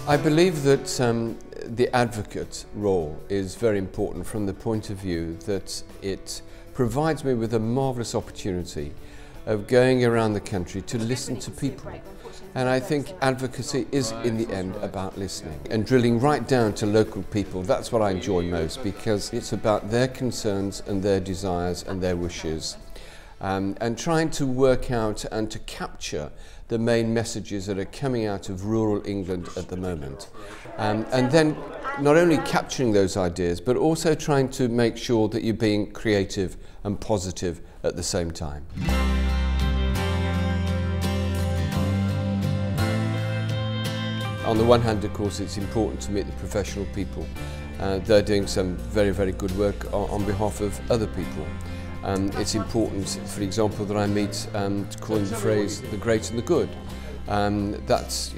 I believe that the advocate role is very important from the point of view that it provides me with a marvellous opportunity of going around the country to listen to people. And I think advocacy is in the end about listening and drilling right down to local people. That's what I enjoy most, because it's about their concerns and their desires and their wishes. And trying to work out and to capture the main messages that are coming out of rural England at the moment. And then not only capturing those ideas, but also trying to make sure that you're being creative and positive at the same time. On the one hand, of course, it's important to meet the professional people. They're doing some very, very good work on behalf of other people. It's important, for example, that I meet, to coin the phrase, the great and the good. That's,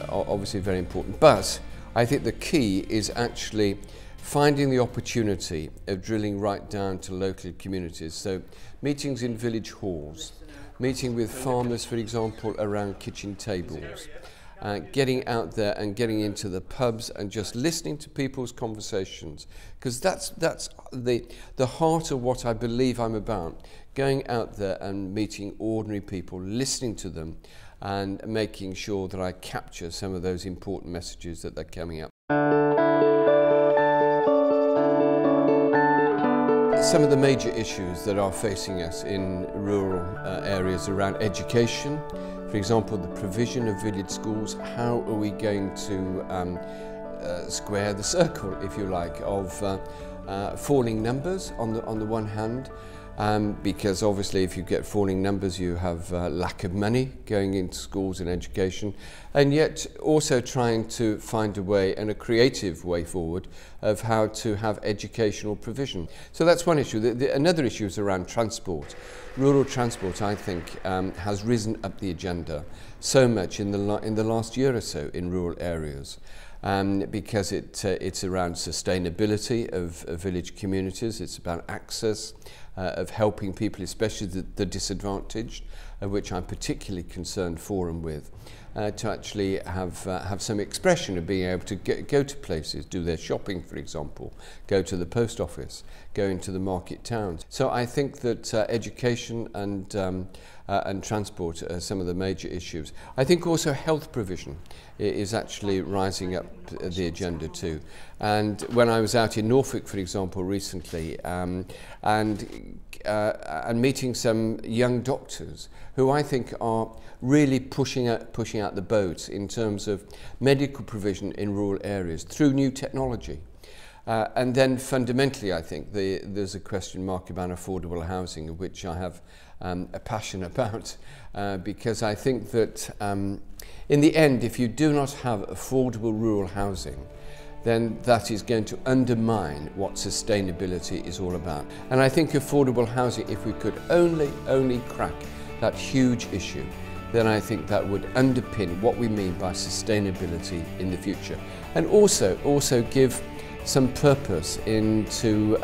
obviously very important. But I think the key is actually finding the opportunity of drilling right down to local communities. So meetings in village halls, meeting with farmers, for example, around kitchen tables. Getting out there and getting into the pubs and just listening to people's conversations, because that's the heart of what I believe I'm about. Going out there and meeting ordinary people, listening to them and making sure that I capture some of those important messages that they're coming up. Some of the major issues that are facing us in rural areas around education, for example, the provision of village schools. How are we going to square the circle, if you like, of falling numbers on the one hand, because obviously if you get falling numbers you have lack of money going into schools and education, and yet also trying to find a way and a creative way forward of how to have educational provision. So that's one issue. Another issue is around transport. Rural transport, I think, has risen up the agenda so much in the last year or so in rural areas. Because it's around sustainability of village communities, it's about access, of helping people, especially the disadvantaged, of which I'm particularly concerned for and with, to actually have some expression of being able to go to places, do their shopping, for example, go to the post office, go into the market towns. So I think that education and transport are some of the major issues. I think also health provision is actually rising up the agenda too. And when I was out in Norfolk, for example, recently, and meeting some young doctors who I think are really pushing out the boat in terms of medical provision in rural areas through new technology. And then fundamentally, I think there's a question mark about affordable housing, of which I have a passion about, because I think that in the end, if you do not have affordable rural housing, then that is going to undermine what sustainability is all about. And I think affordable housing, if we could only crack that huge issue, then I think that would underpin what we mean by sustainability in the future. And also give some purpose into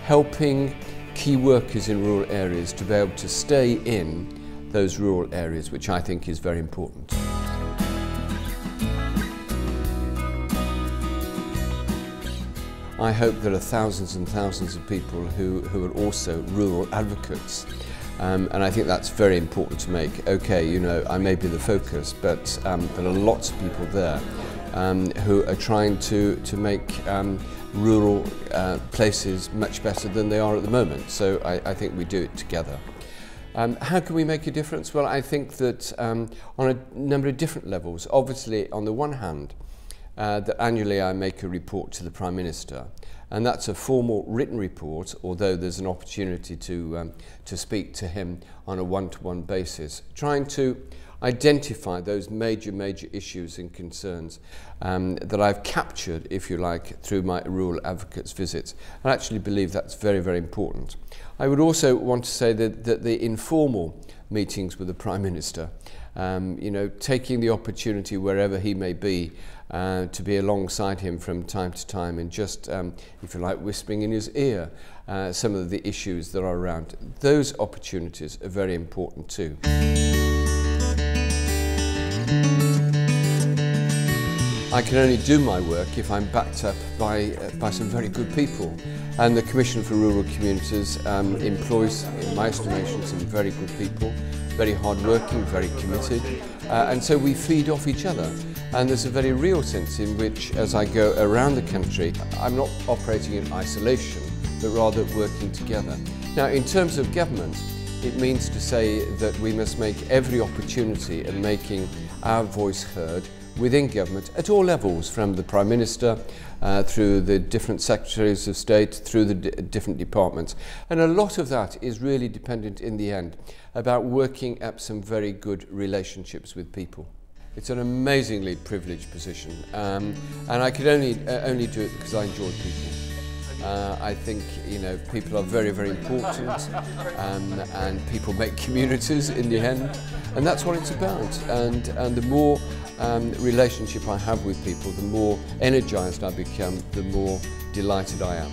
helping key workers in rural areas to be able to stay in those rural areas, which I think is very important. I hope there are thousands and thousands of people who are also rural advocates. And I think that's very important to make. Okay, I may be the focus, but there are lots of people there who are trying to make rural places much better than they are at the moment. So I think we do it together. How can we make a difference? Well, I think that on a number of different levels. Obviously, on the one hand, that annually I make a report to the Prime Minister, and that's a formal written report, although there's an opportunity to speak to him on a one-to-one basis, trying to identify those major issues and concerns that I've captured, if you like, through my rural advocates visits. I actually believe that's very, very important. I would also want to say that the informal meetings with the Prime Minister, taking the opportunity wherever he may be to be alongside him from time to time and just, if you like, whispering in his ear some of the issues that are around. Those opportunities are very important too. I can only do my work if I'm backed up by some very good people. And the Commission for Rural Communities employs, in my estimation, some very good people, very hard-working, very committed, and so we feed off each other. And there's a very real sense in which, as I go around the country, I'm not operating in isolation, but rather working together. Now, in terms of government, it means to say that we must make every opportunity of making our voice heard within government at all levels, from the Prime Minister through the different Secretaries of State, through the different departments. And a lot of that is really dependent in the end about working up some very good relationships with people. It's an amazingly privileged position, and I could only do it because I enjoy people. I think, you know, people are very, very important, and people make communities in the end, and that's what it's about. And the more relationship I have with people, the more energized I become, the more delighted I am.